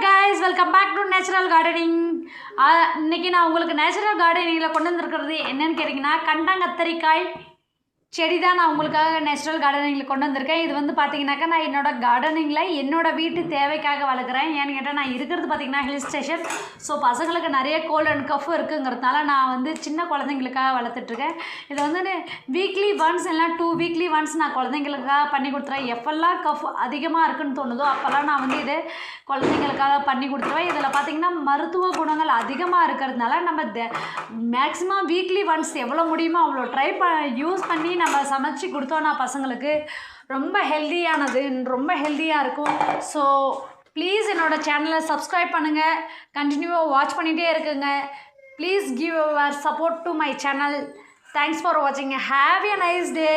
guys, welcome back to natural gardening. இன்னைக்கு நான் உங்களுக்கு நேச்சுரல் கார்டனிங்கில் கொண்டு வந்திருக்கிறது என்னன்னு கேட்டிங்கன்னா கண்டாங்கத்தரிக்காய் செடி தான் நான் உங்களுக்காக நேச்சுரல் கார்டனிங்கில் கொண்டு வந்திருக்கேன். இது வந்து பார்த்தீங்கன்னாக்கா நான் என்னோடய கார்டனிங்கில் என்னோடய வீட்டு தேவைக்காக வளர்க்குறேன். ஏன்னு கேட்டால் நான் இருக்கிறது பார்த்திங்கன்னா ஹில் ஸ்டேஷன். ஸோ பசங்களுக்கு நிறைய கோல்ட் அண்ட் கஃப் இருக்குங்கிறதுனால நான் வந்து சின்ன குழந்தைங்களுக்காக வளர்த்துட்ருக்கேன். இதை வந்து வீக்லி ஒன்ஸ் இல்லை 2 வீக்லி ஒன்ஸ் நான் குழந்தைங்களுக்காக பண்ணி கொடுத்துருவேன். எப்போல்லாம் கஃப் அதிகமாக இருக்குன்னு தோணுதோ அப்போல்லாம் நான் வந்து இது குழந்தைங்களுக்காக பண்ணி கொடுத்துருவேன். இதில் பார்த்திங்கன்னா மருத்துவ குணங்கள் அதிகமாக இருக்கிறதுனால நம்ம மேக்ஸிமம் வீக்லி ஒன்ஸ் எவ்வளோ முடியுமோ அவ்வளோ யூஸ் பண்ணி நம்ம சமைச்சு கொடுத்தோன்னா பசங்களுக்கு ரொம்ப ஹெல்த்தியானது, ரொம்ப ஹெல்த்தியாக இருக்கும். ஸோ ப்ளீஸ் என்னோடய சேனலை சப்ஸ்கிரைப் பண்ணுங்கள், கண்டினியூவாக வாட்ச் பண்ணிகிட்டே இருக்குங்க. Please give your support to my channel. Thanks for வாட்சிங். Have a nice day.